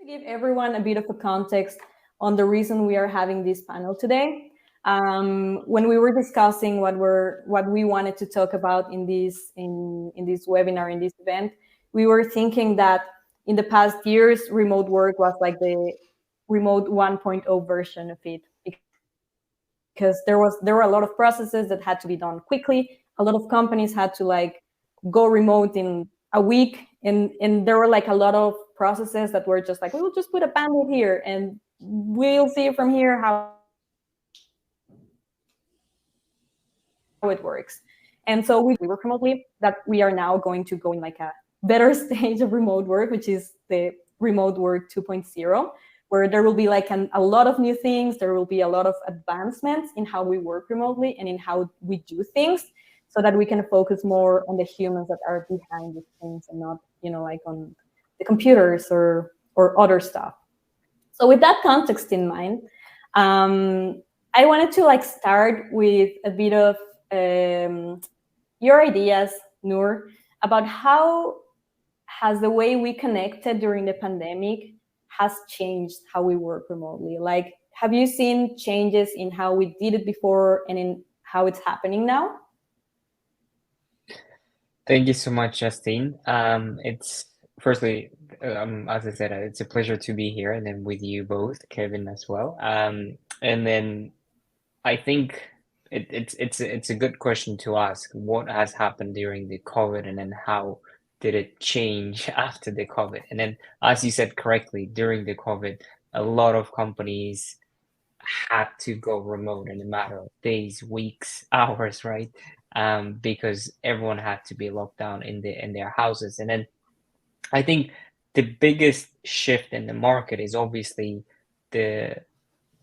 To give everyone a bit of a context on the reason we are having this panel today, when we were discussing what we wanted to talk about in this webinar, in this event, we were thinking that in the past years, remote work was like the remote 1.0 version of it, because there were a lot of processes that had to be done quickly. A lot of companies had to like go remote in a week, and there were like a lot of processes that were just like, we'll just put a band-aid here and we'll see from here how it works. And so we decided to work remotely, that we are now going to go in like a better stage of remote work, which is the remote work 2.0, where there will be like a lot of new things. There will be a lot of advancements in how we work remotely and in how we do things, so that we can focus more on the humans that are behind the things and not, like on the computers or other stuff. So with that context in mind, I wanted to like start with a bit of your ideas, Noor, about how has the way we connected during the pandemic has changed how we work remotely. Like, have you seen changes in how we did it before and in how it's happening now? Thank you so much, Justine. It's firstly, as I said, it's a pleasure to be here, and then with you both, Kevin as well. And then I think it's a good question to ask. What has happened during the COVID, and then how did it change after the COVID? And then, as you said correctly, during the COVID, a lot of companies had to go remote in a matter of days, weeks, hours, right? Because everyone had to be locked down in their houses. And then I think the biggest shift in the market is obviously the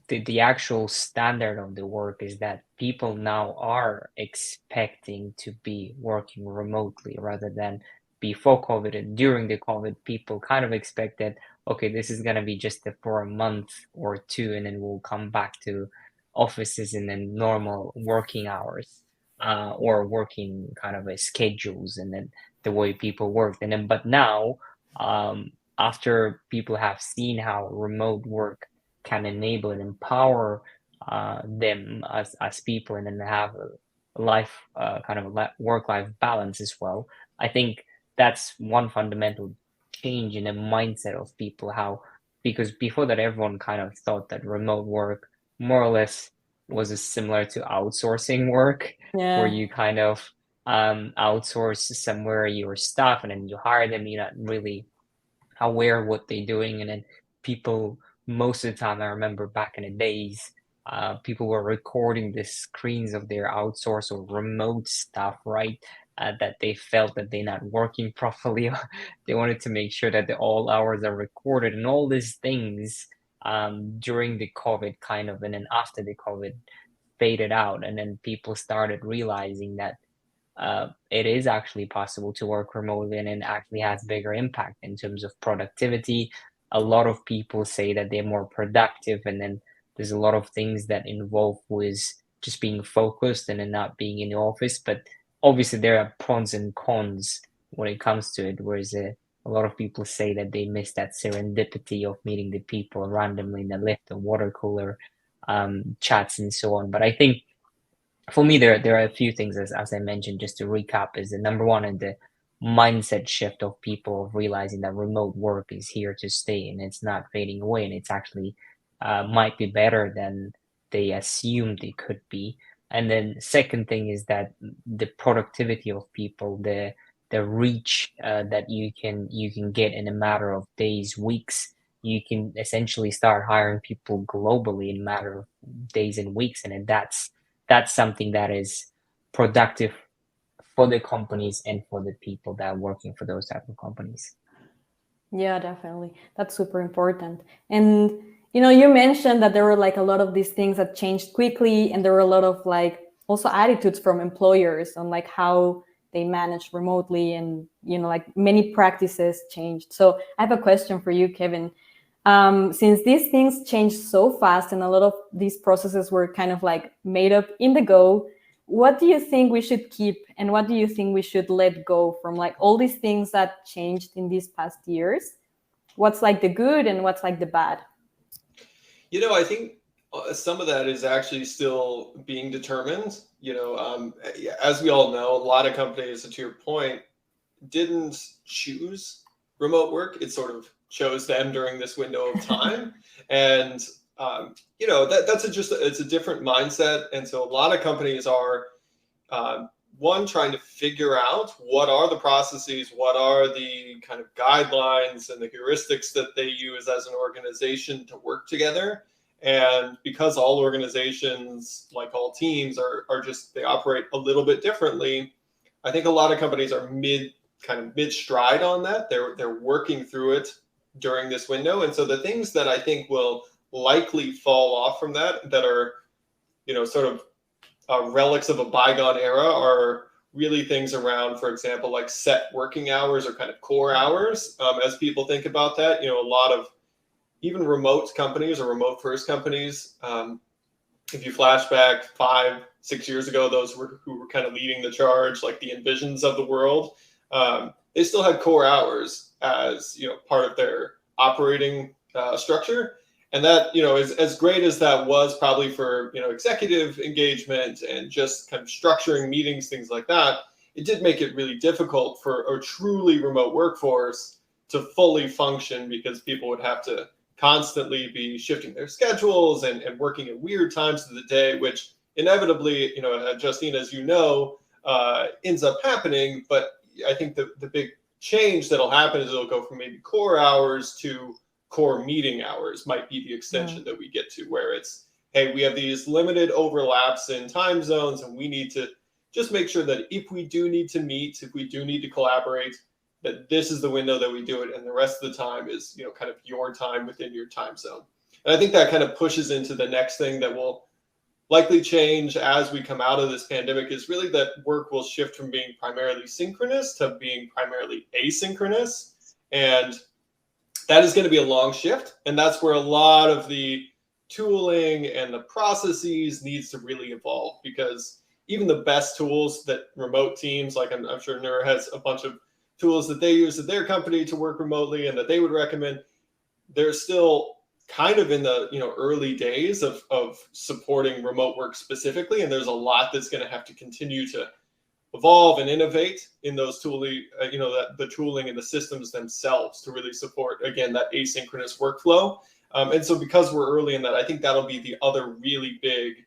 the actual standard of the work is that people now are expecting to be working remotely rather than before COVID and during the COVID, people kind of expected, okay, this is gonna be just for a month or two, and then we'll come back to offices and then normal working hours, or working kind of a schedules and then the way people worked. And then, but now, after people have seen how remote work can enable and empower them as people and then have a life kind of a work-life balance as well. I think that's one fundamental change in the mindset of people, how because before that everyone kind of thought that remote work more or less was similar to outsourcing work, where Yeah. you kind of outsource somewhere your stuff and then you hire them, you're not really aware of what they're doing. And then people, most of the time, I remember back in the days, people were recording the screens of their outsource or remote stuff, right? That they felt that they're not working properly. They wanted to make sure that the all hours are recorded and all these things, during the COVID kind of, and then after the COVID faded out, and then people started realizing that it is actually possible to work remotely and it actually has bigger impact in terms of productivity. A lot of people say that they're more productive, and then there's a lot of things that involve with just being focused and then not being in the office. But obviously, there are pros and cons when it comes to it. Whereas a lot of people say that they miss that serendipity of meeting the people randomly in the lift or water cooler, chats and so on. But I think for me, there are a few things as I mentioned, just to recap, is the number one and the mindset shift of people of realizing that remote work is here to stay and it's not fading away, and it's actually might be better than they assumed it could be. And then second thing is that the productivity of people, the reach that you can get in a matter of days, weeks. You can essentially start hiring people globally in a matter of days and weeks, and then that's something that is productive for the companies and for the people that are working for those type of companies. Yeah, definitely. That's super important. And you mentioned that there were like a lot of these things that changed quickly, and there were a lot of like also attitudes from employers on like how they manage remotely, and like many practices changed. So I have a question for you, Kevin. Since these things changed so fast and a lot of these processes were kind of like made up in the go, what do you think we should keep and what do you think we should let go from like all these things that changed in these past years? what's like the good and what's like the bad? I think some of that is actually still being determined. As we all know, a lot of companies, to your point, didn't choose remote work. It sort of chose them during this window of time. And, it's a different mindset. And so a lot of companies are, one, trying to figure out what are the processes, what are the kind of guidelines and the heuristics that they use as an organization to work together. And because all organizations, like all teams, they operate a little bit differently, I think a lot of companies are mid stride on that. They're working through it during this window. And so the things that I think will likely fall off from that are, sort of relics of a bygone era, are really things around, for example, like set working hours or kind of core hours. As people think about that, a lot of even remote companies or remote first companies, if you flash back 5-6 years ago, those who were kind of leading the charge, like the Envisions of the world, they still had core hours as part of their operating structure. And that, as great as that was probably for, executive engagement and just kind of structuring meetings, things like that, it did make it really difficult for a truly remote workforce to fully function, because people would have to constantly be shifting their schedules and working at weird times of the day, which inevitably, Justine, as ends up happening. But I think the big change that'll happen is it'll go from maybe core hours to core meeting hours, might be the extension that we get to, where it's, hey, we have these limited overlaps in time zones, and we need to just make sure that if we do need to meet, if we do need to collaborate, that this is the window that we do it, and the rest of the time is, kind of your time within your time zone. And I think that kind of pushes into the next thing that will likely change as we come out of this pandemic, is really that work will shift from being primarily synchronous to being primarily asynchronous. And that is going to be a long shift. And that's where a lot of the tooling and the processes needs to really evolve, because even the best tools that remote teams, like I'm sure Nura has a bunch of tools that they use at their company to work remotely and that they would recommend, they're still kind of in the early days of supporting remote work specifically. And there's a lot that's going to have to continue to evolve and innovate in those tooling, the tooling and the systems themselves to really support, again, that asynchronous workflow. And so because we're early in that, I think that'll be the other really big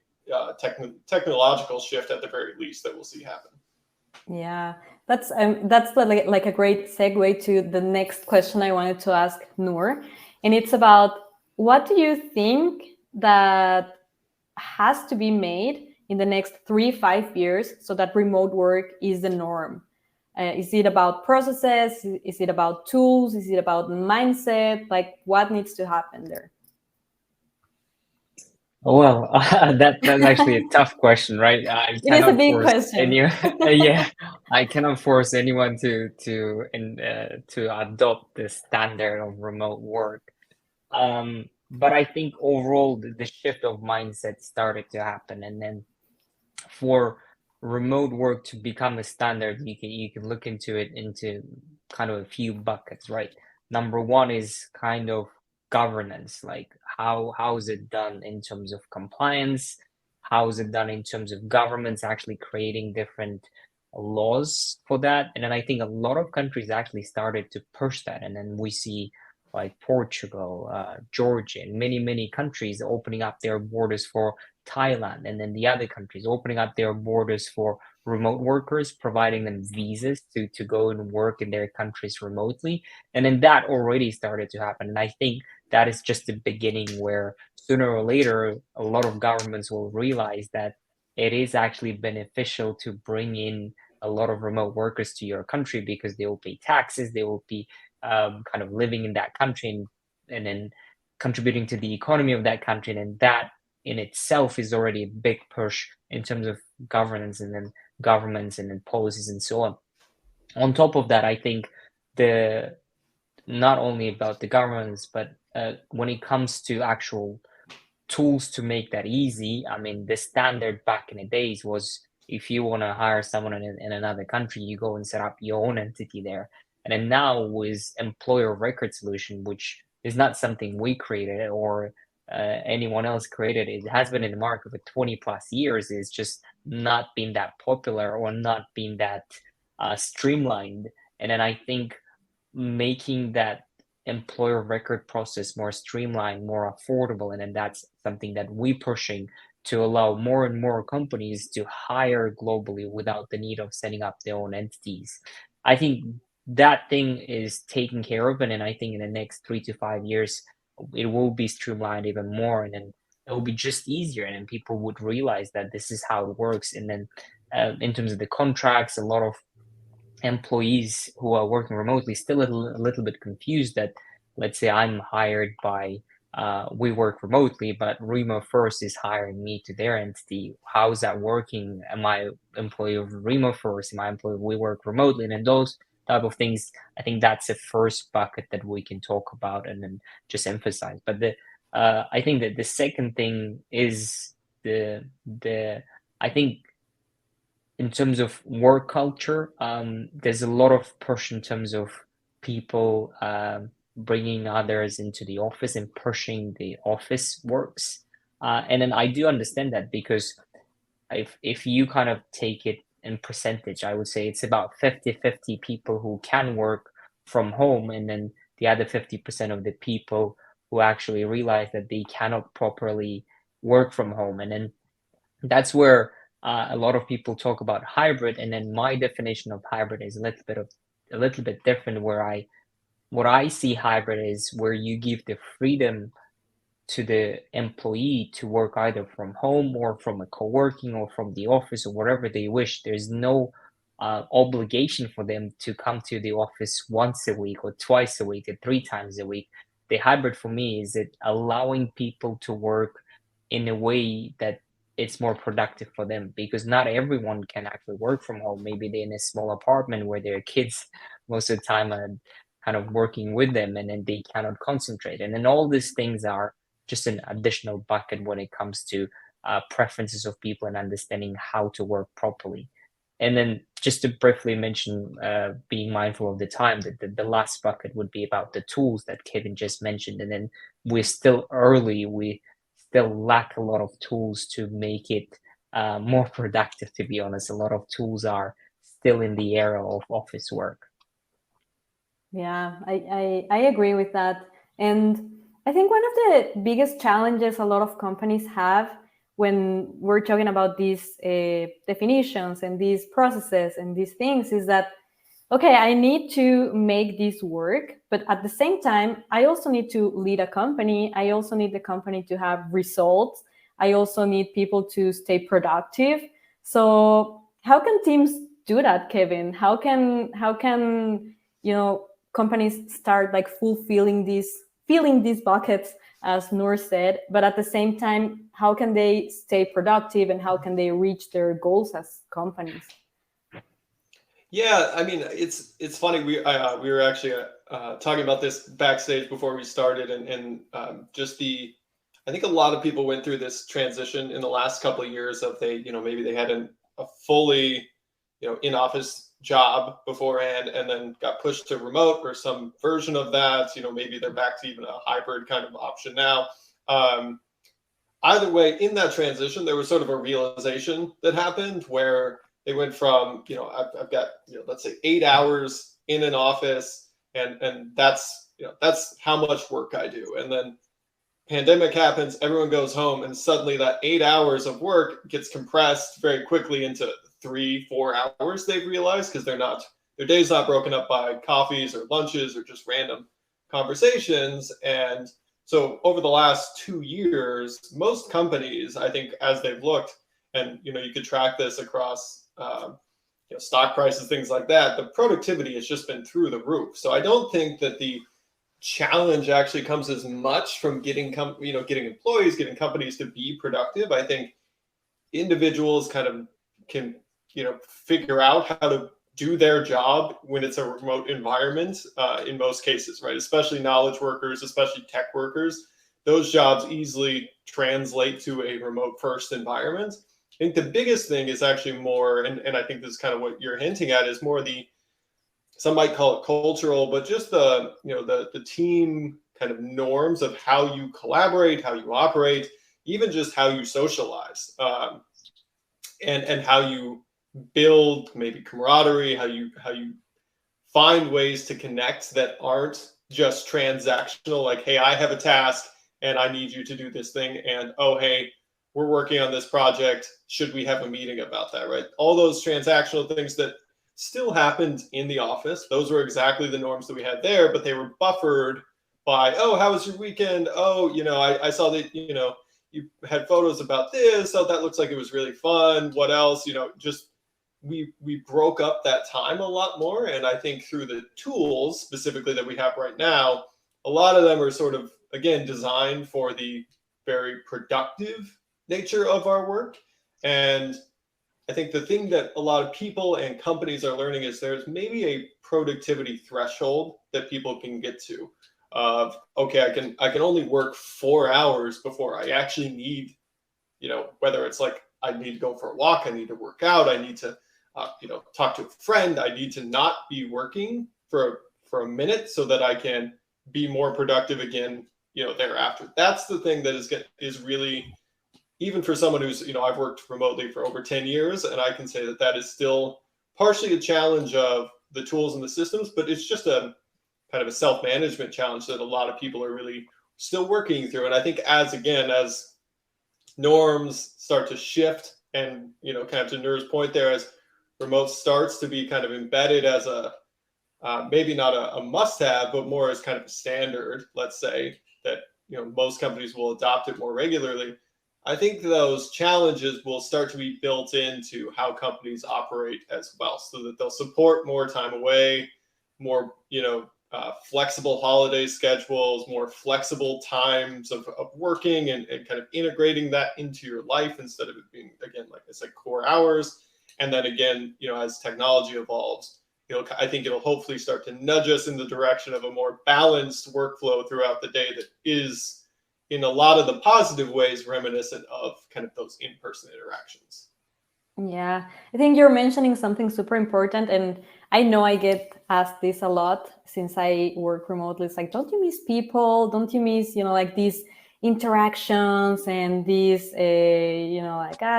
technological shift, at the very least, that we'll see happen. Yeah, that's like a great segue to the next question I wanted to ask Noor. And it's about, what do you think that has to be made in the next 3-5 years so that remote work is the norm? Is it about processes? Is it about tools? Is it about mindset? Like, what needs to happen there? Well, that's actually a tough question, right? It is a big question. I cannot force anyone to adopt the standard of remote work. But I think overall the shift of mindset started to happen, and then for remote work to become a standard, you can look into it into kind of a few buckets, right? Number one is kind of governance, like how is it done in terms of compliance? How is it done in terms of governments actually creating different laws for that? And then I think a lot of countries actually started to push that, and then we see like Portugal, Georgia, and many countries opening up their borders for Thailand, and then the other countries opening up their borders for remote workers, providing them visas to go and work in their countries remotely. And then that already started to happen. And I think that is just the beginning, where sooner or later, a lot of governments will realize that it is actually beneficial to bring in a lot of remote workers to your country, because they will pay taxes, they will be kind of living in that country and then contributing to the economy of that country. And that in itself is already a big push in terms of governance and then governments and then policies and so on. On top of that, I think not only about the governments, but when it comes to actual tools to make that easy, I mean, the standard back in the days was, if you want to hire someone in another country, you go and set up your own entity there. And then now with employer record solution, which is not something we created or anyone else created, it has been in the market for 20 plus years, it's just not been that popular or not been that streamlined. And then I think making that employer record process more streamlined, more affordable, and then that's something that we're pushing to allow more and more companies to hire globally without the need of setting up their own entities. I think that thing is taken care of, and then I think in the next 3 to 5 years, it will be streamlined even more, and then it will be just easier, and then people would realize that this is how it works. And then in terms of the contracts, a lot of employees who are working remotely still a little bit confused that, let's say I'm hired by we work remotely, but Remofirst is hiring me to their entity. How is that working? Am I employee of Remofirst? Am I employee of we work remotely? And then those type of things, I think that's the first bucket that we can talk about and then just emphasize. But the I think that the second thing is the I think in terms of work culture, there's a lot of push in terms of people bringing others into the office and pushing the office works. And then I do understand that, because if you kind of take it in percentage, I would say it's about 50-50 people who can work from home, and then the other 50% of the people who actually realize that they cannot properly work from home. And then that's where a lot of people talk about hybrid, and then my definition of hybrid is a little bit different. What I see hybrid is where you give the freedom to the employee to work either from home or from a co-working or from the office or wherever they wish. There's no obligation for them to come to the office once a week or twice a week or 3 times a week. The hybrid for me is it allowing people to work in a way that it's more productive for them, because not everyone can actually work from home. Maybe they're in a small apartment where their kids most of the time are kind of working with them, and then they cannot concentrate. And then all these things are just an additional bucket when it comes to preferences of people and understanding how to work properly. And then just to briefly mention, being mindful of the time, that the last bucket would be about the tools that Kevin just mentioned. And then we're still early. We still lack a lot of tools to make it more productive, to be honest. A lot of tools are still in the era of office work. Yeah, I agree with that. And I think one of the biggest challenges a lot of companies have when we're talking about these definitions and these processes and these things is that, okay, I need to make this work, but at the same time, I also need to lead a company. I also need the company to have results. I also need people to stay productive. So how can teams do that, Kevin? How can companies start like filling these buckets, as Noor said, but at the same time, how can they stay productive and how can they reach their goals as companies? Yeah, I mean, it's funny. We were actually talking about this backstage before we started, and just I think a lot of people went through this transition in the last couple of years of maybe they had a fully in-office job beforehand and then got pushed to remote or some version of that. Maybe they're back to even a hybrid kind of option now. Either way, in that transition, there was sort of a realization that happened where they went from, I've got, let's say 8 hours in an office, and that's how much work I do. And then pandemic happens, everyone goes home, and suddenly that 8 hours of work gets compressed very quickly into 3-4 hours, they've realized, because their day's not broken up by coffees or lunches or just random conversations. And so over the last 2 years, most companies, I think, as they've looked, and you could track this across stock prices, things like that, the productivity has just been through the roof. So I don't think that the challenge actually comes as much from getting employees, getting companies to be productive. I think individuals kind of can figure out how to do their job when it's a remote environment, in most cases, right? Especially knowledge workers, especially tech workers. Those jobs easily translate to a remote first environment. I think the biggest thing is actually more, and I think this is kind of what you're hinting at, is more the some might call it cultural, but just the team kind of norms of how you collaborate, how you operate, even just how you socialize, and how you build maybe camaraderie, how you find ways to connect that aren't just transactional, like, hey, I have a task and I need you to do this thing, and oh, hey, we're working on this project, should we have a meeting about that, right? All those transactional things that still happened in the office, those were exactly the norms that we had there, but they were buffered by, oh, how was your weekend? Oh, I saw that, you had photos about this, so that looks like it was really fun. What else? Just we broke up that time a lot more. And I think through the tools specifically that we have right now, a lot of them are sort of, again, designed for the very productive nature of our work. And I think the thing that a lot of people and companies are learning is there's maybe a productivity threshold that people can get to of, okay, I can only work 4 hours before I actually need, whether it's like I need to go for a walk, I need to work out, I need to talk to a friend, I need to not be working for a minute so that I can be more productive again, thereafter. That's the thing that is really, even for someone who's, I've worked remotely for over 10 years, and I can say that is still partially a challenge of the tools and the systems, but it's just a kind of a self-management challenge that a lot of people are really still working through. And I think as norms start to shift and, kind of to Nur's point there, as remote starts to be kind of embedded as a, maybe not a must-have, but more as kind of a standard, let's say, that, most companies will adopt it more regularly. I think those challenges will start to be built into how companies operate as well, so that they'll support more time away, more, flexible holiday schedules, more flexible times of working, and kind of integrating that into your life instead of it being, again, like I said, core hours. And then again, as technology evolves, I think it'll hopefully start to nudge us in the direction of a more balanced workflow throughout the day that is, in a lot of the positive ways, reminiscent of kind of those in-person interactions. Yeah, I think you're mentioning something super important, and I know I get asked this a lot since I work remotely. It's like, don't you miss people? Don't you miss, like these interactions and these,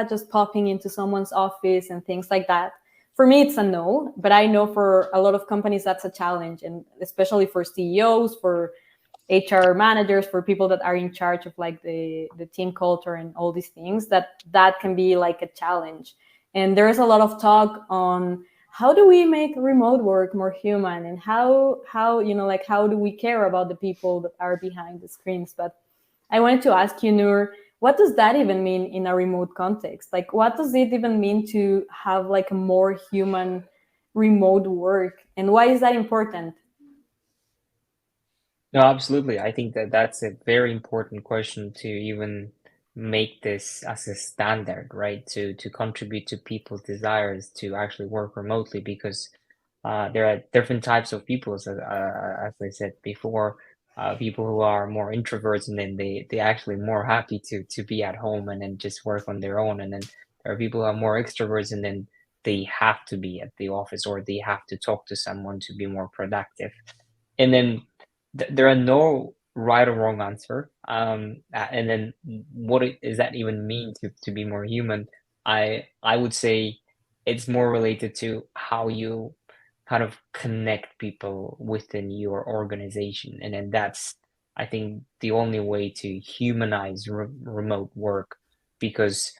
just popping into someone's office and things like that? For me, it's a no, but I know for a lot of companies that's a challenge, and especially for CEOs, for HR managers, for people that are in charge of like the team culture and all these things, that can be like a challenge. And there's a lot of talk on how do we make remote work more human, and how how do we care about the people that are behind the screens. But I wanted to ask you, Nur, what does that even mean in a remote context? Like, what does it even mean to have like a more human remote work, and why is that important? No, absolutely. I think that's a very important question to even make this as a standard, right? To contribute to people's desires to actually work remotely, because there are different types of people, as I said before. People who are more introverts, and then they actually more happy to be at home and then just work on their own. And then there are people who are more extroverts, and then they have to be at the office, or they have to talk to someone to be more productive. And then there are no right or wrong answer. And then does that even mean to be more human? I would say it's more related to how you kind of connect people within your organization. And then that's, I think, the only way to humanize remote work, because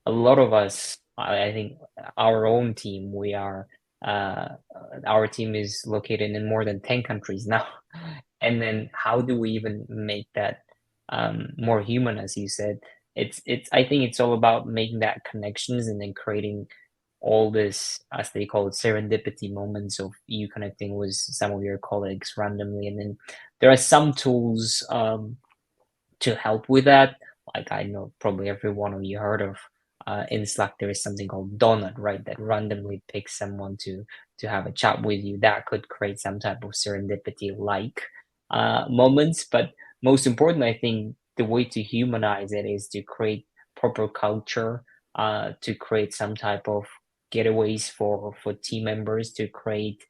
a lot of us, I think our own team, uh, our team is located in more than 10 countries now. And then how do we even make that more human, as you said? I think it's all about making that connections, and then creating all this, as they call it, serendipity moments of you connecting with some of your colleagues randomly. And then there are some tools to help with that. Like, I know probably every one of you heard of, in Slack, there is something called Donut, right? That randomly picks someone to have a chat with you. That could create some type of serendipity like moments. But most important, I think the way to humanize it is to create proper culture, to create some type of getaways for team members, to create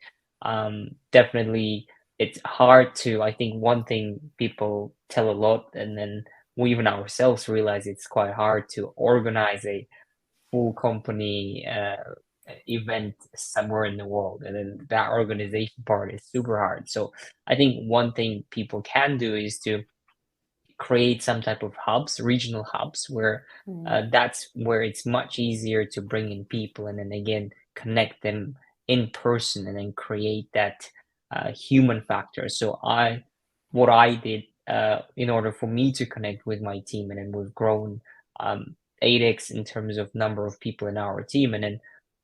Definitely it's hard to, I think one thing people tell a lot, and then we even ourselves realize it's quite hard to organize a full company event somewhere in the world, and then that organization part is super hard. So I think one thing people can do is to create some type of hubs, regional hubs, where that's where it's much easier to bring in people and then again connect them in person and then create that human factor. So what I did in order for me to connect with my team, and then we've grown 8x in terms of number of people in our team, and then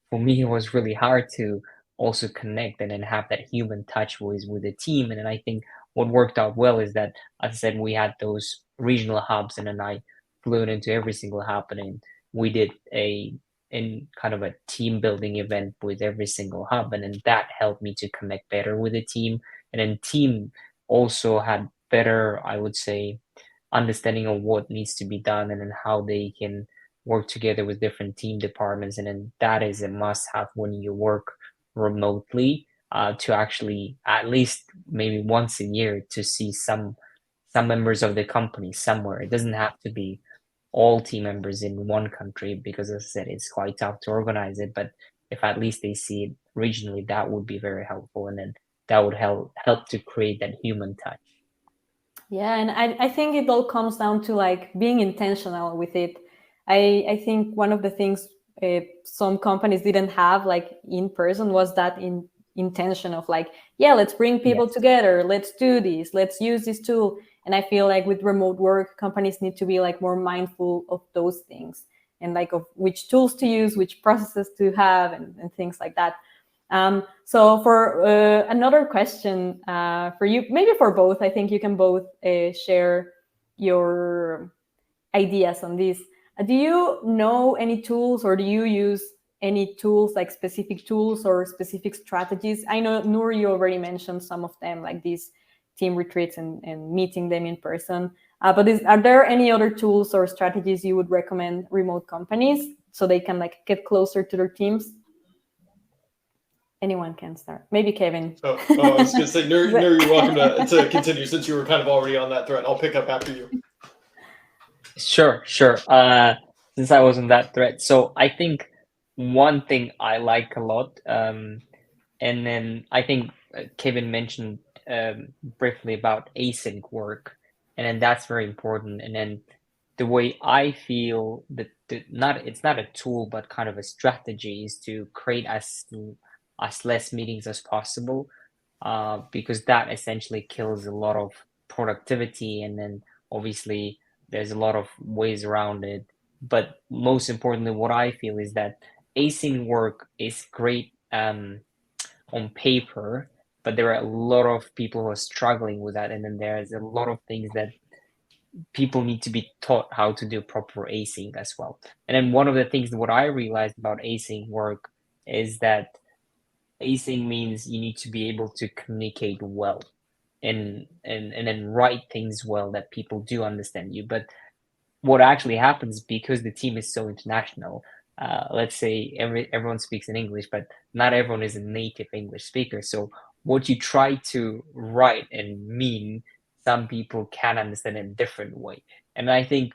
for me it was really hard to also connect and then have that human touch with the team. And then I think what worked out well is that, as I said, we had those regional hubs, and then I flew into every single hub, and then we did in kind of a team building event with every single hub, and then that helped me to connect better with the team. And then team also had better, I would say, understanding of what needs to be done, and then how they can work together with different team departments. And then that is a must have when you work remotely, to actually at least maybe once a year to see some members of the company somewhere. It doesn't have to be all team members in one country, because as I said, it's quite tough to organize it. But if at least they see it regionally, that would be very helpful, and then that would help to create that human touch. Yeah, and I think it all comes down to like being intentional with it. I think one of the things some companies didn't have like in person was that intention of like, yeah, let's bring people together, let's do this, let's use this tool. And I feel like with remote work, companies need to be like more mindful of those things, and like of which tools to use, which processes to have, and things like that. So for another question for you, maybe for both, I think you can both share your ideas on this. Do you know any tools, or do you use any tools, like specific tools or specific strategies? I know, Nur, you already mentioned some of them, like these team retreats and meeting them in person. But are there any other tools or strategies you would recommend remote companies so they can like get closer to their teams? Anyone can start. Maybe Kevin. I was going to say, Nur, you're welcome to continue since you were kind of already on that thread. I'll pick up after you. Sure. Since I was on that thread, so I think one thing I like a lot, and then I think Kevin mentioned briefly about async work, and then that's very important. And then the way I feel that it's not a tool, but kind of a strategy, is to create as less meetings as possible, because that essentially kills a lot of productivity. And then obviously there's a lot of ways around it. But most importantly, what I feel is that async work is great on paper, but there are a lot of people who are struggling with that. And then there's a lot of things that people need to be taught how to do proper async as well. And then one of the things that what I realized about async work is that async means you need to be able to communicate well, and then write things well that people do understand you. But what actually happens, because the team is so international, let's say everyone speaks in English, but not everyone is a native English speaker. So what you try to write and mean, some people can understand in a different way. And I think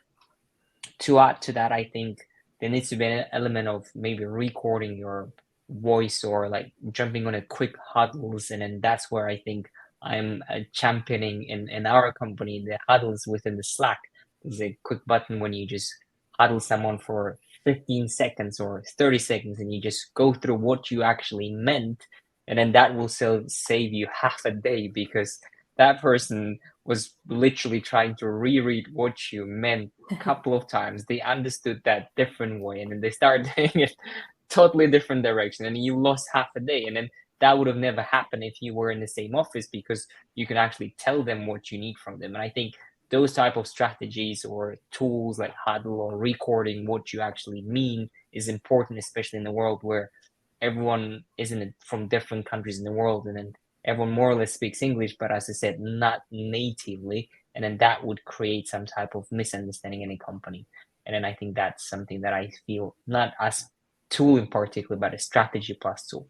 to add to that, I think there needs to be an element of maybe recording your voice, or like jumping on a quick huddles. And then that's where I think I'm championing in our company, the huddles within the Slack. There's a quick button when you just huddle someone for 15 seconds or 30 seconds, and you just go through what you actually meant. And then that will save you half a day, because that person was literally trying to reread what you meant a couple of times. They understood that different way, and then they started doing it totally different direction, and you lost half a day. And then that would have never happened if you were in the same office, because you can actually tell them what you need from them. And I think those type of strategies or tools like huddle or recording what you actually mean is important, especially in the world where everyone isn't from different countries in the world, and then everyone more or less speaks English, but as I said, not natively. And then that would create some type of misunderstanding in a company. And then I think that's something that I feel not as tool in particular, but a strategy plus tool.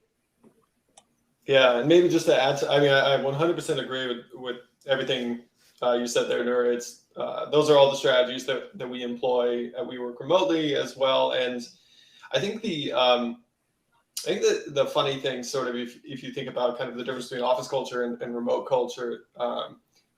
Yeah, and maybe just to add to, I mean, I 100% agree with everything you said there, Nur. It's those are all the strategies that we employ. We work remotely as well, and I think the funny thing, sort of, if you think about kind of the difference between office culture and remote culture,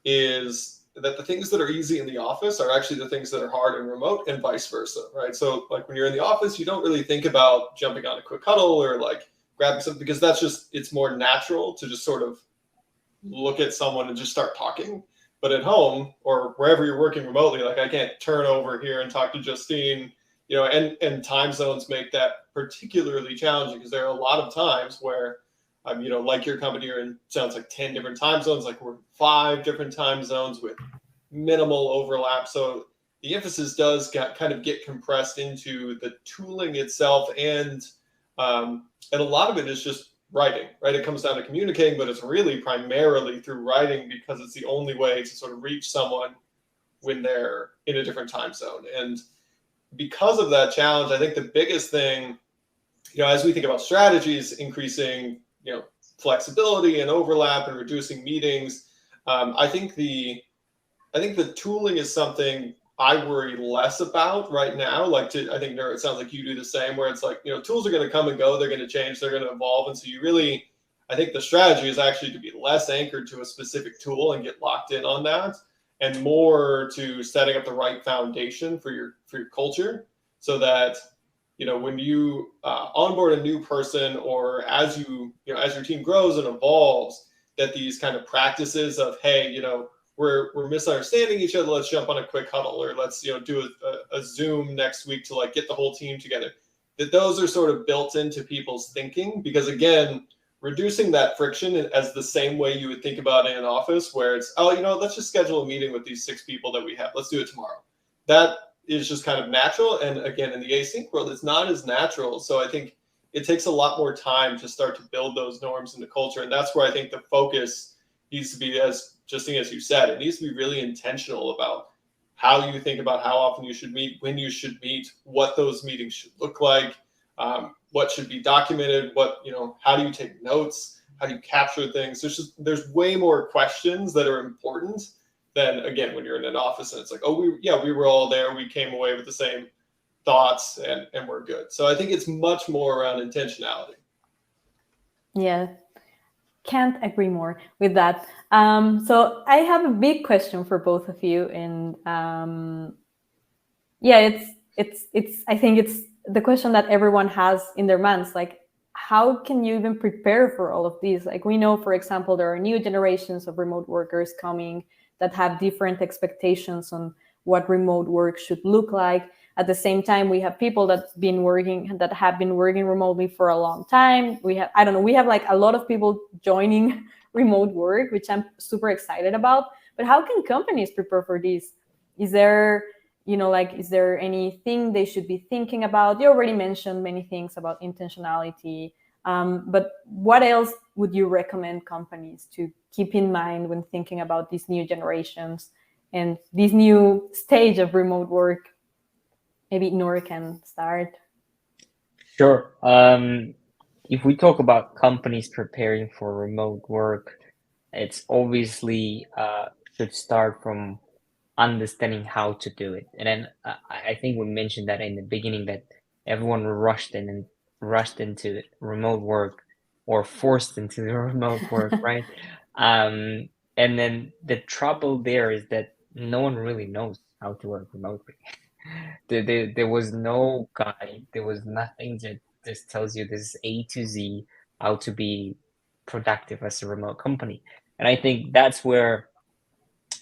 is that the things that are easy in the office are actually the things that are hard in remote, and vice versa, right? So, like when you're in the office, you don't really think about jumping on a quick huddle or like grabbing something, because that's just, it's more natural to just sort of look at someone and just start talking. But at home or wherever you're working remotely, like I can't turn over here and talk to Justine, and time zones make that particularly challenging, because there are a lot of times where like your company, you're in, sounds like 10 different time zones, like we're 5 different time zones with minimal overlap. So the emphasis does kind of get compressed into the tooling itself, and a lot of it is just writing, right? It comes down to communicating, but it's really primarily through writing, because it's the only way to sort of reach someone when they're in a different time zone. And because of that challenge, I think the biggest thing, as we think about strategies, increasing, flexibility and overlap and reducing meetings, I think the tooling is something I worry less about right now. Like, I think, Nur, it sounds like you do the same, where it's like, tools are going to come and go, they're going to change, they're going to evolve. And so I think the strategy is actually to be less anchored to a specific tool and get locked in on that, and more to setting up the right foundation for your culture, so that, when you onboard a new person, or as as your team grows and evolves, that these kind of practices of, hey, we're misunderstanding each other, let's jump on a quick huddle, or let's do a Zoom next week to like get the whole team together, that those are sort of built into people's thinking. Because again, reducing that friction as the same way you would think about it in an office, where it's, oh, let's just schedule a meeting with these 6 people that we have, let's do it tomorrow. That is just kind of natural. And again, in the async world, it's not as natural. So I think it takes a lot more time to start to build those norms in the culture. And that's where I think the focus needs to be, as Justine, as you said, it needs to be really intentional about how you think about how often you should meet, when you should meet, what those meetings should look like, what should be documented, how do you take notes, how do you capture things. There's way more questions that are important than, again, when you're in an office and it's like, oh, we were all there, we came away with the same thoughts, and we're good. So I think it's much more around intentionality. Yeah, can't agree more with that. So I have a big question for both of you, and it's I think it's the question that everyone has in their minds, like, how can you even prepare for all of these? Like, we know, for example, there are new generations of remote workers coming that have different expectations on what remote work should look like. At the same time, we have people that have been working remotely for a long time. We have like a lot of people joining remote work, which I'm super excited about. But how can companies prepare for this? Is there, is there anything they should be thinking about? You already mentioned many things about intentionality, but what else would you recommend companies to keep in mind when thinking about these new generations and this new stage of remote work? Maybe Nora can start. Sure. If we talk about companies preparing for remote work, it's obviously should start from understanding how to do it. And then I think we mentioned that in the beginning, that everyone rushed into remote work, or forced into the remote work, right? And then the trouble there is that no one really knows how to work remotely. There was no guide, there was nothing that just tells you this A to Z how to be productive as a remote company. And I think that's where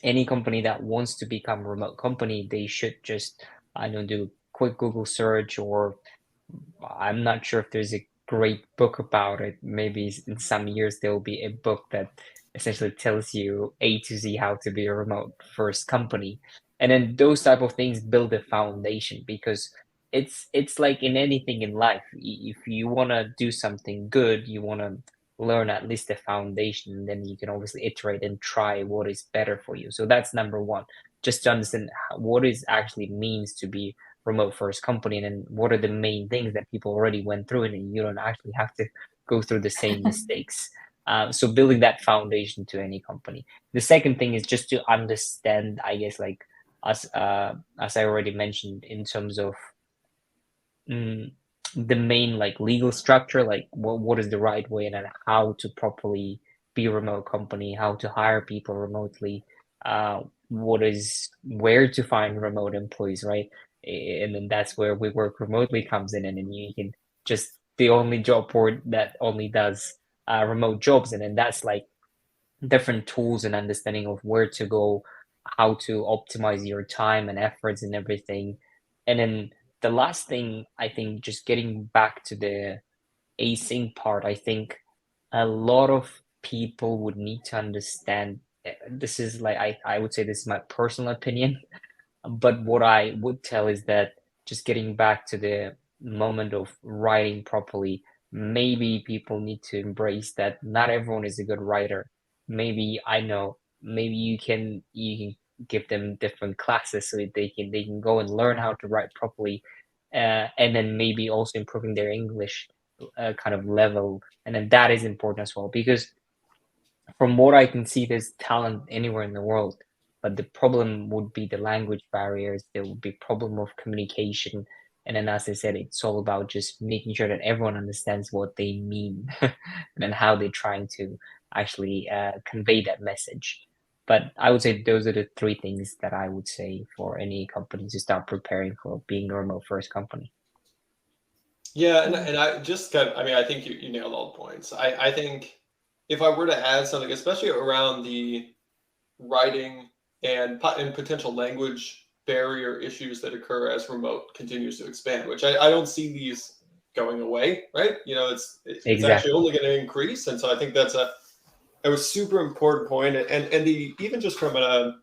any company that wants to become a remote company, they should just, do a quick Google search, or I'm not sure if there's a great book about it. Maybe in some years there will be a book that essentially tells you A to Z how to be a remote first company. And then those type of things build a foundation, because it's like in anything in life. If you want to do something good, you want to learn at least the foundation, and then you can obviously iterate and try what is better for you. So that's number one, just to understand what it actually means to be remote first company, and then what are the main things that people already went through, and you don't actually have to go through the same mistakes. So building that foundation to any company. The second thing is just to understand, I guess, like as I already mentioned, in terms of the main like legal structure, like what is the right way and then how to properly be a remote company, how to hire people remotely, where to find remote employees, right? And then that's where We Work Remotely comes in, and then you can just the only job board that only does remote jobs, and then that's like different tools and understanding of where to go, how to optimize your time and efforts and everything. And then the last thing, I think, just getting back to the async part, I think a lot of people would need to understand. This is like I would say this is my personal opinion, but what I would tell is that just getting back to the moment of writing properly, maybe people need to embrace that not everyone is a good writer. Maybe I know, maybe you can give them different classes so they can go and learn how to write properly, and then maybe also improving their English kind of level, and then that is important as well because from what I can see, there's talent anywhere in the world, but the problem would be the language barriers. There would be problem of communication, and then, as I said, it's all about just making sure that everyone understands what they mean, and then how they're trying to actually convey that message. But I would say those are the three things that I would say for any company to start preparing for being a remote first company. Yeah, and I just I mean, I think you nailed all the points. I think if I were to add something, especially around the writing and potential language barrier issues that occur as remote continues to expand, which I don't see these going away, right? It's actually Exactly. only going to increase, and so I think that's a super important point, and even just from a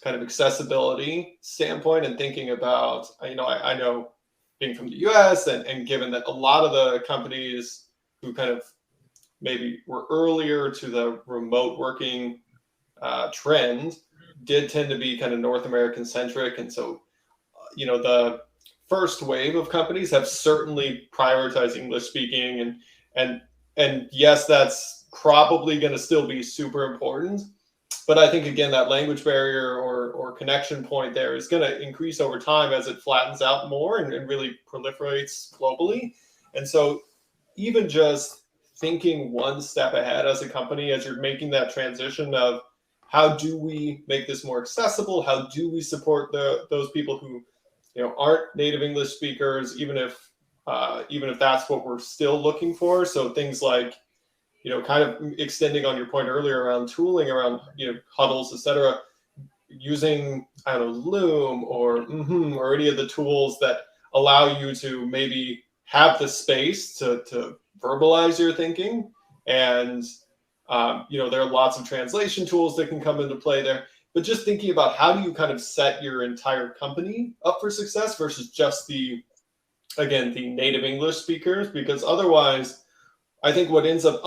kind of accessibility standpoint and thinking about, I know being from the US and given that a lot of the companies who kind of maybe were earlier to the remote working trend did tend to be kind of North American centric. And so, the first wave of companies have certainly prioritized English speaking and yes, that's probably going to still be super important. But I think again that language barrier or connection point there is going to increase over time as it flattens out more and really proliferates globally. And so even just thinking one step ahead as a company as you're making that transition of how do we make this more accessible? How do we support those people who aren't native English speakers, even if that's what we're still looking for? So things like kind of extending on your point earlier around tooling, around huddles, etc. Using I don't know Loom or any of the tools that allow you to maybe have the space to verbalize your thinking, and there are lots of translation tools that can come into play there. But just thinking about how do you kind of set your entire company up for success versus just the native English speakers, because otherwise I think what ends up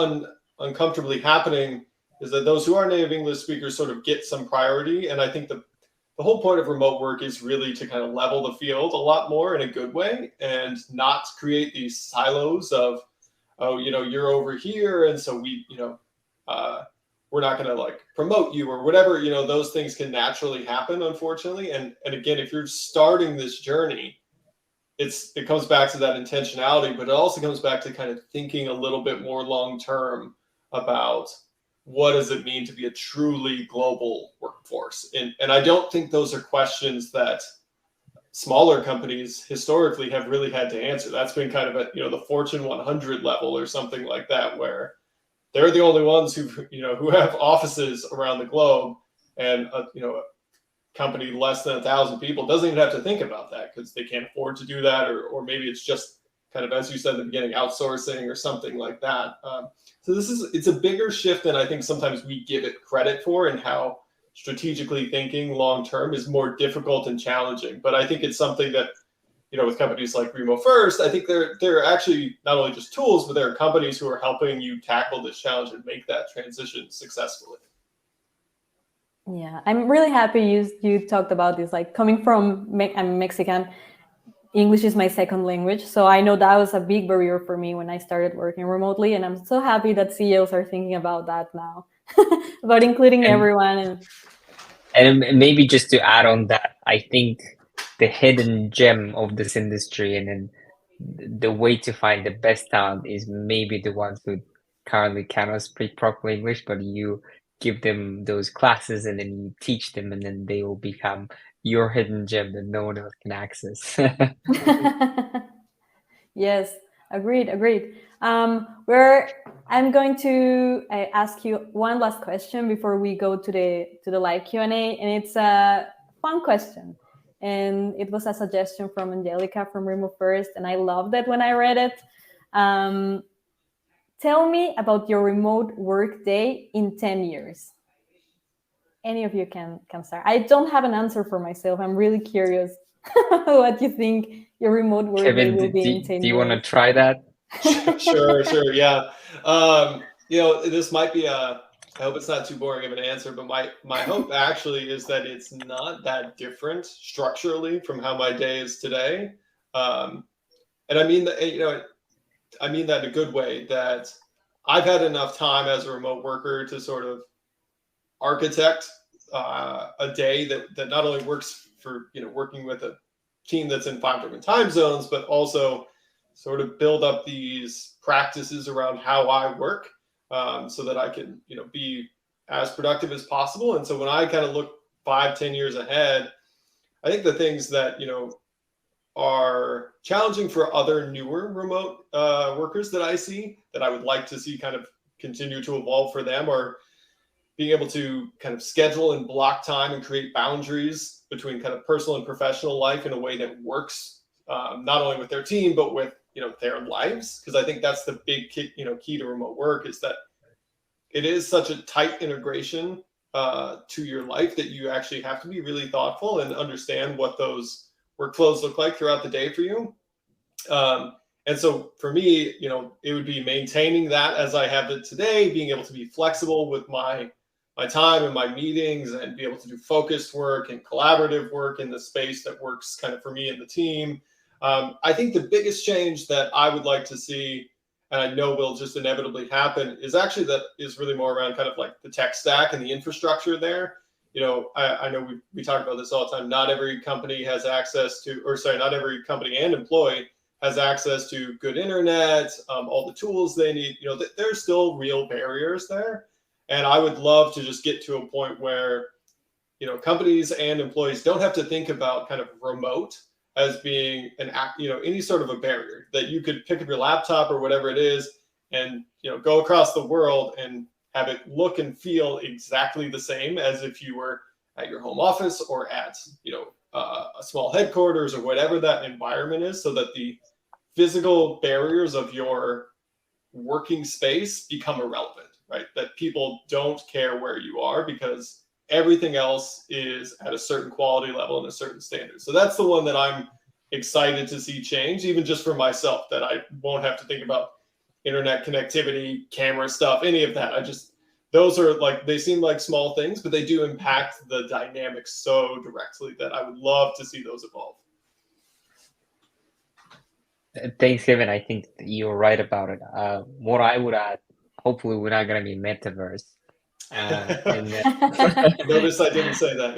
uncomfortably happening is that those who are native English speakers sort of get some priority. And I think the whole point of remote work is really to kind of level the field a lot more in a good way and not create these silos of, oh, you're over here. And so we're not going to like promote you or whatever, those things can naturally happen, unfortunately. And again, if you're starting this journey, it comes back to that intentionality, but it also comes back to kind of thinking a little bit more long-term about what does it mean to be a truly global workforce. And I don't think those are questions that smaller companies historically have really had to answer. That's been kind of at, the Fortune 100 level or something like that, where they're the only ones who have offices around the globe, and a company less than 1,000 people doesn't even have to think about that because they can't afford to do that, or maybe it's just kind of, as you said at the beginning, outsourcing or something like that. So it's a bigger shift than I think sometimes we give it credit for, and how strategically thinking long term is more difficult and challenging. But I think it's something that with companies like Remofirst, I think they're actually not only just tools, but there are companies who are helping you tackle this challenge and make that transition successfully. Yeah, I'm really happy you talked about this, like coming from, I'm Mexican, English is my second language. So I know that was a big barrier for me when I started working remotely. And I'm so happy that CEOs are thinking about that now, about including everyone. And maybe just to add on that, I think the hidden gem of this industry and then the way to find the best talent is maybe the ones who currently cannot speak proper English, but you give them those classes and then you teach them and then they will become your hidden gem that no one else can access. Yes, agreed. I'm going to ask you one last question before we go to the live Q&A, and it's a fun question. And it was a suggestion from Angelica from Remofirst, and I loved it when I read it. Tell me about your remote work day in 10 years. Any of you can start. I don't have an answer for myself. I'm really curious what you think your remote work Kevin, day will be in 10 years. Do you want to try that? Sure, yeah. This might be I hope it's not too boring of an answer, but my hope actually is that it's not that different structurally from how my day is today. And I mean that, I mean that in a good way, that I've had enough time as a remote worker to sort of architect a day that not only works for working with a team that's in 5 different time zones, but also sort of build up these practices around how I work, so that I can be as productive as possible. And so when I kind of look 5-10 years ahead, I think the things that are challenging for other newer remote workers that I see, that I would like to see kind of continue to evolve for them, are being able to kind of schedule and block time and create boundaries between kind of personal and professional life in a way that works, not only with their team, but with their lives. Because I think that's the big key to remote work, is that it is such a tight integration to your life that you actually have to be really thoughtful and understand what those workflows look like throughout the day for you. And so for me, it would be maintaining that as I have it today, being able to be flexible with my time and my meetings, and be able to do focused work and collaborative work in the space that works kind of for me and the team. I think the biggest change that I would like to see, and I know will just inevitably happen, is really more around kind of like the tech stack and the infrastructure there. I know we talk about this all the time. Not every company has access to, not every company and employee has access to good internet, all the tools they need. There's still real barriers there. And I would love to just get to a point where, companies and employees don't have to think about kind of remote as being any sort of a barrier, that you could pick up your laptop or whatever it is and, go across the world and have it look and feel exactly the same as if you were at your home office or at, a small headquarters or whatever that environment is, so that the physical barriers of your working space become irrelevant, right? That people don't care where you are because everything else is at a certain quality level and a certain standard. So that's the one that I'm excited to see change, even just for myself, that I won't have to think about internet connectivity, camera stuff, any of that. Those are they seem like small things, but they do impact the dynamics so directly that I would love to see those evolve. Thanks, Kevin. I think you're right about it. What I would add, hopefully we're not going to be metaverse. Notice I didn't say that.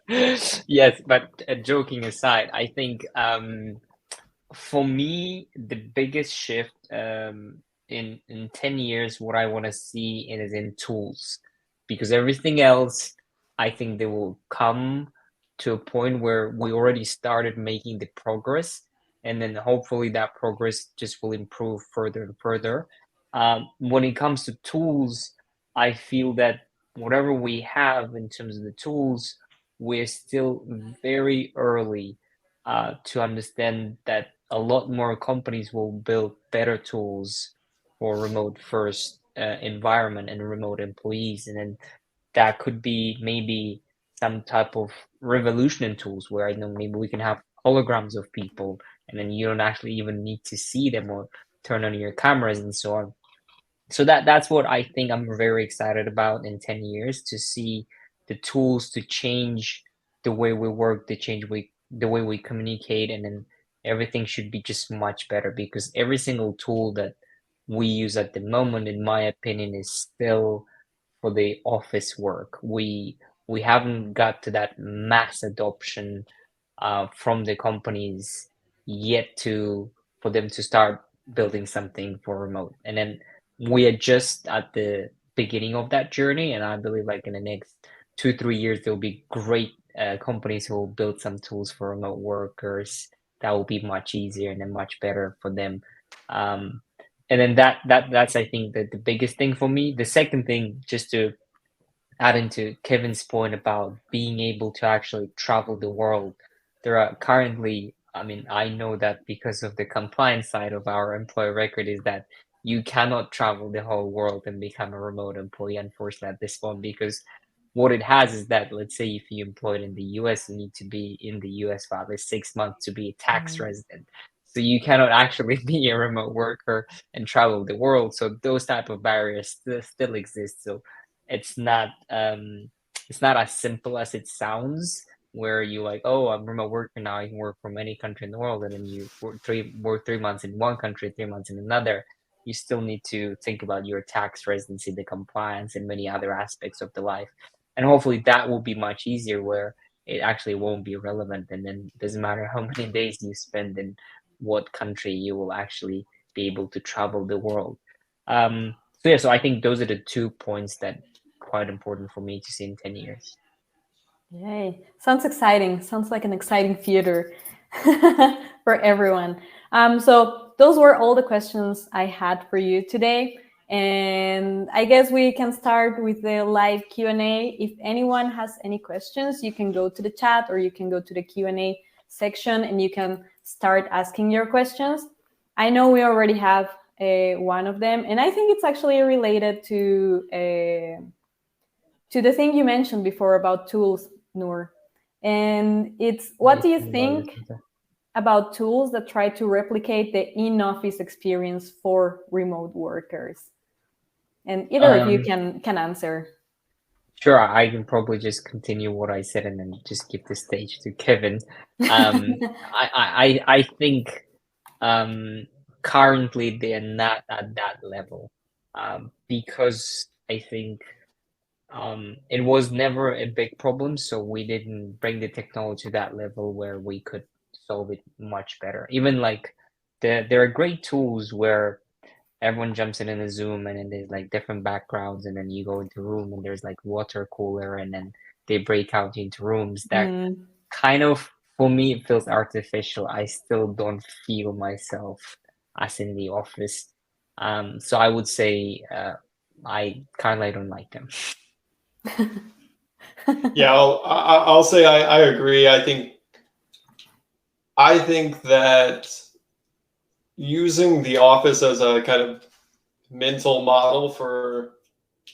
Yeah. Yes, but joking aside, I think for me the biggest shift in 10 years, what I want to see is in tools, because everything else, I think they will come to a point where we already started making the progress, and then hopefully that progress just will improve further and further. When it comes to tools, I feel that whatever we have in terms of the tools, we're still very early to understand that a lot more companies will build better tools for remote first environment and remote employees. And then that could be maybe some type of revolution in tools where maybe we can have holograms of people, and then you don't actually even need to see them or turn on your cameras and so on. So that's what I think I'm very excited about in 10 years, to see the tools to change the way we work, to change the way we communicate, and then everything should be just much better, because every single tool that we use at the moment, in my opinion, is still for the office work. We haven't got to that mass adoption from the companies yet to for them to start building something for remote. And then we are just at the beginning of that journey, and I believe like in the next 2-3 years there'll be great companies who will build some tools for remote workers that will be much easier and then much better for them. And then that's I think the biggest thing for me. The second thing, just to add into Kevin's point about being able to actually travel the world, there are currently, I mean, I know that because of the compliance side of our employer record is that you cannot travel the whole world and become a remote employee, unfortunately, at this point, because what it has is that, let's say if you employed in the US, you need to be in the US for at least 6 months to be a tax resident. So you cannot actually be a remote worker and travel the world. So those type of barriers still exist. So it's not as simple as it sounds, where you like, oh, I'm a remote worker now, I can work from any country in the world, and then you work 3 months in one country, 3 months in another. You still need to think about your tax residency, the compliance, and many other aspects of the life. And hopefully that will be much easier, where it actually won't be relevant, and then it doesn't matter how many days you spend in what country, you will actually be able to travel the world. So yeah, so I think those are the 2 points that quite important for me to see in 10 years. Yay. Sounds exciting. Sounds like an exciting future for everyone. So those were all the questions I had for you today. And I guess we can start with the live Q&A. If anyone has any questions, you can go to the chat or you can go to the Q&A section and you can start asking your questions. I know we already have one of them, and I think it's actually related to the thing you mentioned before about tools, Nur. And it's, what do you think about tools that try to replicate the in-office experience for remote workers? And either of you can answer. Sure, I can probably just continue what I said and then just give the stage to Kevin. I think currently they're not at that level, because I think it was never a big problem, so we didn't bring the technology to that level where we could solve it much better. Even like there are great tools where everyone jumps in a Zoom, and then there's like different backgrounds, and then you go into a room and there's like water cooler, and then they break out into rooms. That kind of, for me, it feels artificial. I still don't feel myself as in the office. So I would say I kind of don't like them. Yeah, I'll say I agree. I think that using the office as a kind of mental model for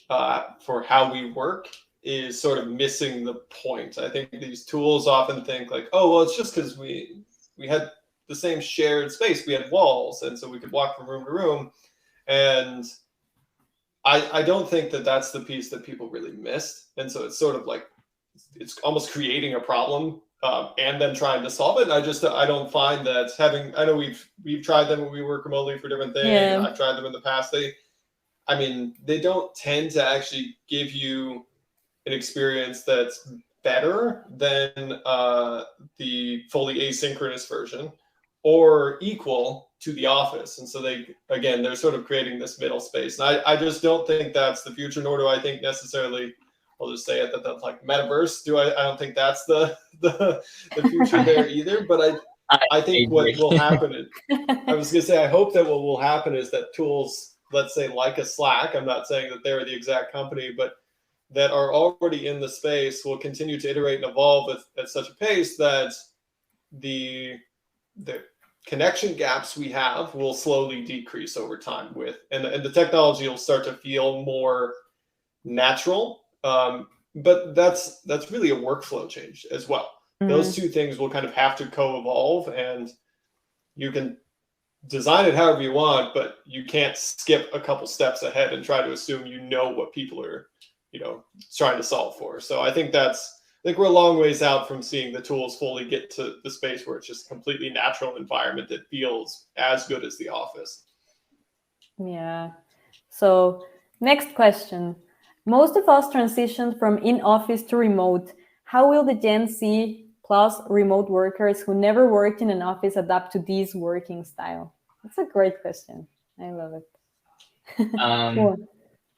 how we work is sort of missing the point. I think these tools often think like, oh, well, it's just because we had the same shared space, we had walls, and so we could walk from room to room. And I don't think that that's the piece that people really missed. And so it's sort of like, it's almost creating a problem and then trying to solve it. And I don't find that I know we've tried them when we work remotely for different things. Yeah. I've tried them in the past. They don't tend to actually give you an experience that's better than the fully asynchronous version or equal to the office. And so they're sort of creating this middle space. And I just don't think that's the future, nor do I think necessarily, I'll just say it, that's like metaverse. I don't think that's the future there either. But I think what will happen is, I was gonna say, I hope that what will happen is that tools, let's say like a Slack, I'm not saying that they're the exact company, but that are already in the space will continue to iterate and evolve at such a pace that the connection gaps we have will slowly decrease over time and the technology will start to feel more natural. But that's really a workflow change as well. Those two things will kind of have to co-evolve, and you can design it however you want, but you can't skip a couple steps ahead and try to assume you know what people are, trying to solve for. So I think that's think we're a long ways out from seeing the tools fully get to the space where it's just a completely natural environment that feels as good as the office. Yeah. So next question. Most of us transitioned from in-office to remote. How will the Gen Z plus remote workers who never worked in an office adapt to this working style? That's a great question. I love it. Cool.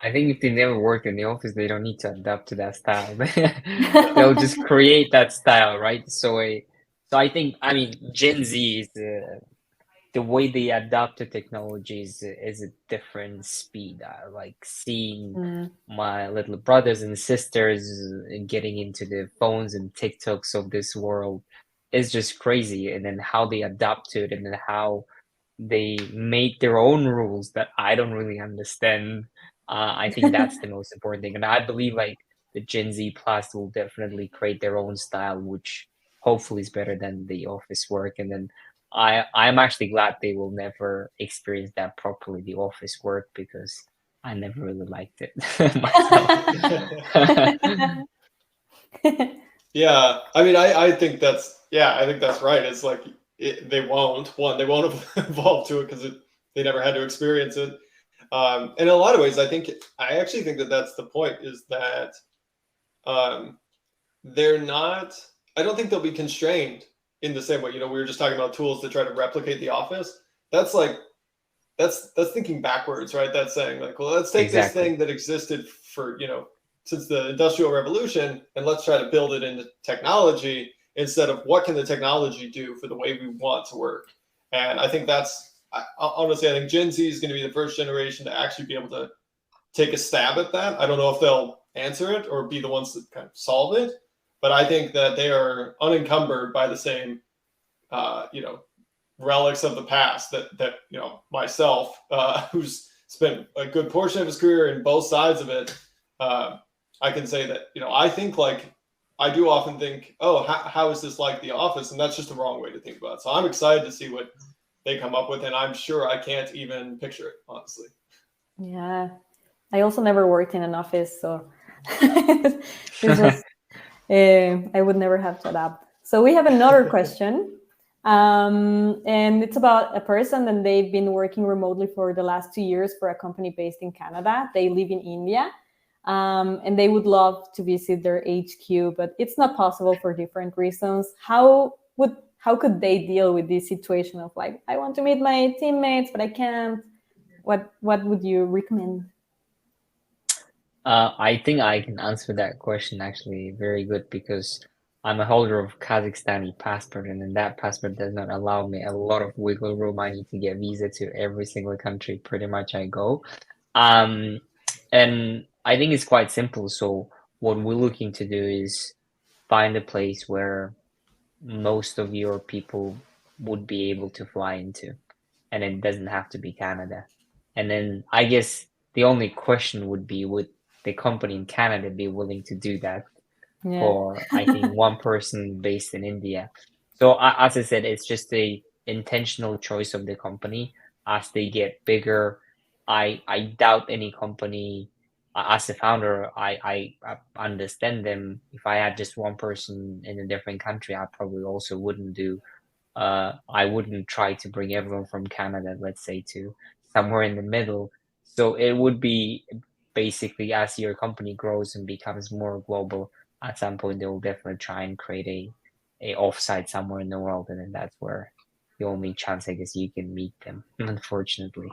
I think if they never worked in the office, they don't need to adapt to that style. They'll just create that style, right? So I think, I mean, Gen Z is the way they adapt to technology is a different speed. Like seeing my little brothers and sisters getting into the phones and TikToks of this world is just crazy. And then how they adapt to it, and then how they make their own rules that I don't really understand. I think that's the most important thing. And I believe like the Gen Z plus will definitely create their own style, which hopefully is better than the office work. And then I'm actually glad they will never experience that properly, the office work, because I never really liked it myself. Yeah, I mean, I think that's right. It's like they won't evolve to it because they never had to experience it. And in a lot of ways, I actually think that that's the point, is that they're not. I don't think they'll be constrained in the same way. We were just talking about tools to try to replicate the office. That's thinking backwards, right? That's saying like, well, let's take this thing that existed for since the Industrial Revolution, and let's try to build it into technology, instead of what can the technology do for the way we want to work. And I think honestly, I think Gen Z is going to be the first generation to actually be able to take a stab at that. I don't know if they'll answer it or be the ones that kind of solve it, but I think that they are unencumbered by the same, relics of the past that myself, who's spent a good portion of his career in both sides of it. I can say that, I think I do often think, oh, how is this like the office? And that's just the wrong way to think about it. So I'm excited to see what they come up with, and I'm sure I can't even picture it, honestly. Yeah. I also never worked in an office, so it's just, I would never have to adapt. So we have another question, and it's about a person, and they've been working remotely for the last 2 years for a company based in Canada. They live in India, and they would love to visit their HQ, but it's not possible for different reasons. How could they deal with this situation of like, I want to meet my teammates, but I can't? What would you recommend? I think I can answer that question actually very good, because I'm a holder of Kazakhstani passport, and then that passport does not allow me a lot of wiggle room. I need to get visa to every single country pretty much I go. And I think it's quite simple. So what we're looking to do is find a place where most of your people would be able to fly into, and it doesn't have to be Canada. And then I guess the only question would be, would the company in Canada be willing to do that for, I think, one person based in India? So as I said, it's just a intentional choice of the company. As they get bigger, I doubt any company, as a founder, I understand them. If I had just one person in a different country, I probably also wouldn't do. I wouldn't try to bring everyone from Canada, let's say, to somewhere in the middle. So it would be basically, as your company grows and becomes more global, at some point they will definitely try and create a offsite somewhere in the world, and then that's where the only chance I guess you can meet them, unfortunately.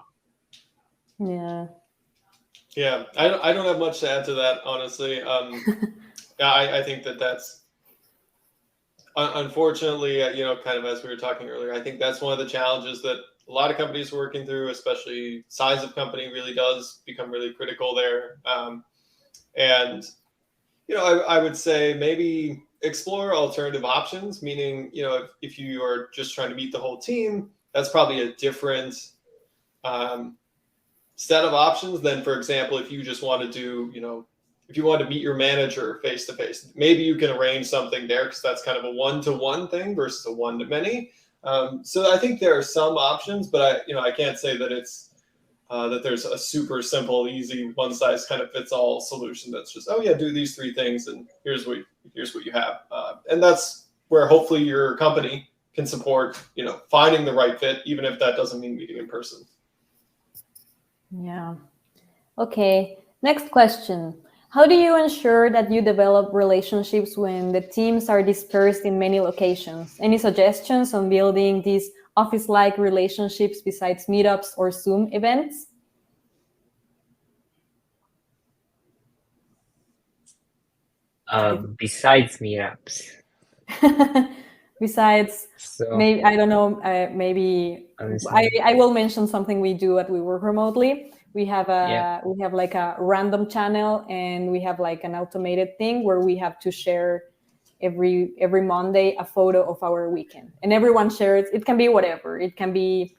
Yeah, I don't have much to add to that, honestly. I think that's unfortunately, kind of as we were talking earlier, I think that's one of the challenges that a lot of companies are working through, especially size of company really does become really critical there. And I would say maybe explore alternative options, meaning, if you are just trying to meet the whole team, that's probably a different set of options than, for example, if you just want to do, if you want to meet your manager face to face, maybe you can arrange something there, because that's kind of a one-to-one thing versus a one-to-many. So I think there are some options, but I can't say that it's that there's a super simple, easy, one size kind of fits all solution that's just, oh yeah, do these 3 things and here's what you have. And that's where hopefully your company can support, finding the right fit, even if that doesn't mean meeting in person. Yeah. Okay. Next question. How do you ensure that you develop relationships when the teams are dispersed in many locations? Any suggestions on building these office-like relationships besides meetups or Zoom events? Besides meetups. Besides, So maybe, I don't know, maybe I will mention something we do at We Work Remotely. We have like a random channel, and we have like an automated thing where we have to share every Monday a photo of our weekend, and everyone shares. It can be whatever. It can be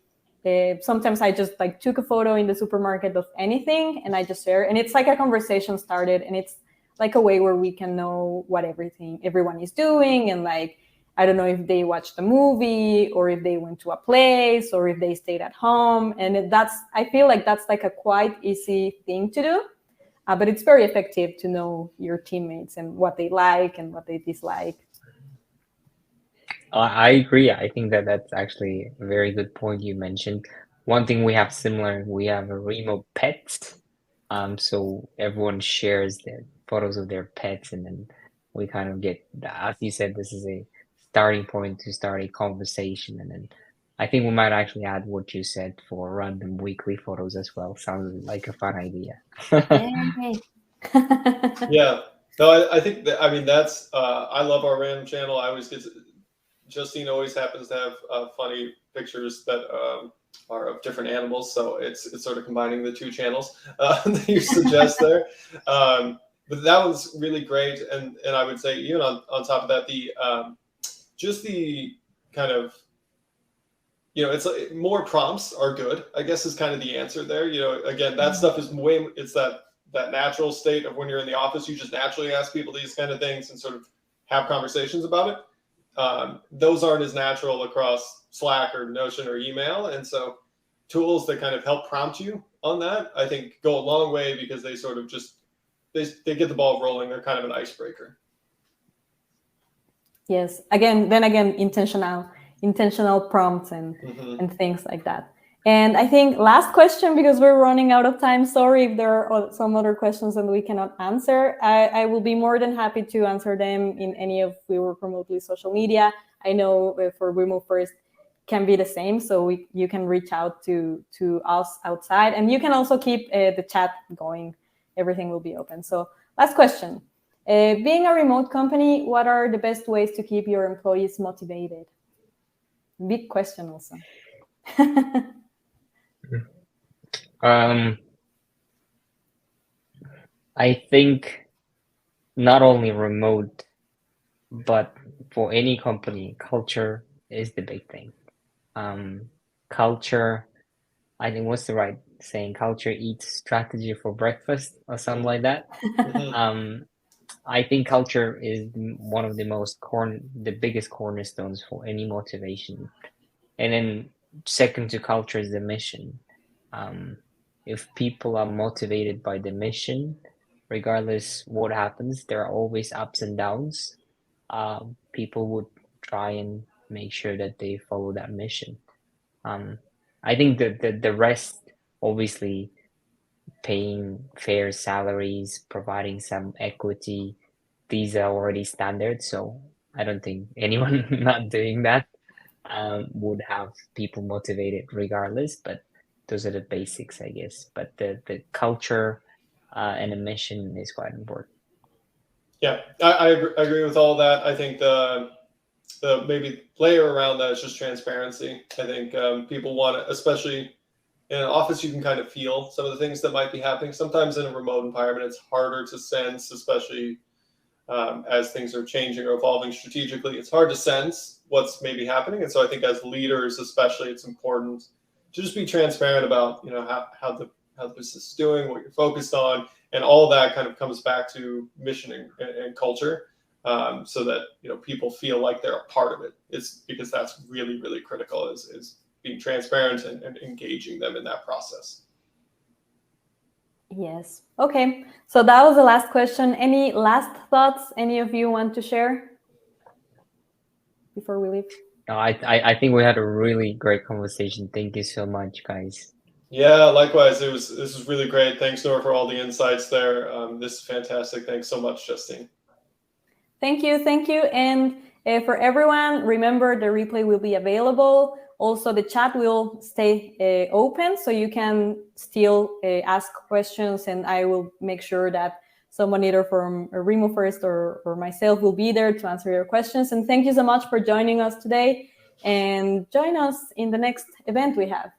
sometimes I just like took a photo in the supermarket of anything, and I just share, and it's like a conversation started, and it's like a way where we can know what everyone is doing, and like, I don't know if they watched a movie or if they went to a place or if they stayed at home. And I feel like that's like a quite easy thing to do, but it's very effective to know your teammates and what they like and what they dislike. I agree. I think that's actually a very good point you mentioned. One thing we have similar, we have a remote pets. So everyone shares their photos of their pets, and then we kind of get, as you said, this is a starting point to start a conversation. And then I think we might actually add what you said for random weekly photos as well. Sounds like a fun idea. Yeah. No, I think that, that's, I love our random channel. I always Justine always happens to have funny pictures that are of different animals. So it's sort of combining the 2 channels that you suggest there. But that was really great. And I would say, even on top of that, just the kind of, it's like more prompts are good, I guess, is kind of the answer there. Again, that stuff is it's that natural state of when you're in the office, you just naturally ask people these kind of things and sort of have conversations about it. Those aren't as natural across Slack or Notion or email. And so tools that kind of help prompt you on that, I think, go a long way, because they sort of just, they get the ball rolling. They're kind of an icebreaker. Yes. Again, intentional prompts and things like that. And I think last question, because we're running out of time. Sorry if there are some other questions that we cannot answer. I will be more than happy to answer them in any of We Work Remotely social media. I know for Remofirst can be the same, so you can reach out to us outside, and you can also keep the chat going. Everything will be open. So last question. Being a remote company, what are the best ways to keep your employees motivated? Big question also. I think not only remote, but for any company, culture is the big thing. Culture, I think, what's the right saying? Culture eats strategy for breakfast or something like that. I think culture is one of the biggest cornerstones for any motivation. And then second to culture is the mission. If people are motivated by the mission, regardless what happens, there are always ups and downs. People would try and make sure that they follow that mission. I think the rest, obviously, paying fair salaries, providing some equity, these are already standard. So I don't think anyone not doing that would have people motivated regardless. But those are the basics, I guess. But the culture and the mission is quite important. Yeah, I agree with all that. I think the maybe layer around that is just transparency. I think people want to, especially in an office, you can kind of feel some of the things that might be happening. Sometimes in a remote environment, it's harder to sense, especially as things are changing or evolving strategically. It's hard to sense what's maybe happening. And so I think as leaders, especially, it's important to just be transparent about, how the business is doing, what you're focused on, and all that kind of comes back to mission and culture, so that people feel like they're a part of it. It's because that's really, really critical, is being transparent and engaging them in that process. Yes. Okay. So that was the last question. Any last thoughts any of you want to share before we leave? No, I think we had a really great conversation. Thank you so much, guys. Yeah, likewise. This was really great. Thanks, Nora, for all the insights there. This is fantastic. Thanks so much, Justine. Thank you. And for everyone, remember the replay will be available. Also, the chat will stay open, so you can still ask questions, and I will make sure that someone either from Remofirst or myself will be there to answer your questions. And thank you so much for joining us today, and join us in the next event we have.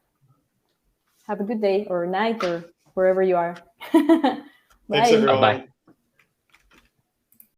Have a good day or night or wherever you are. Bye. Thanks, everyone. Bye-bye.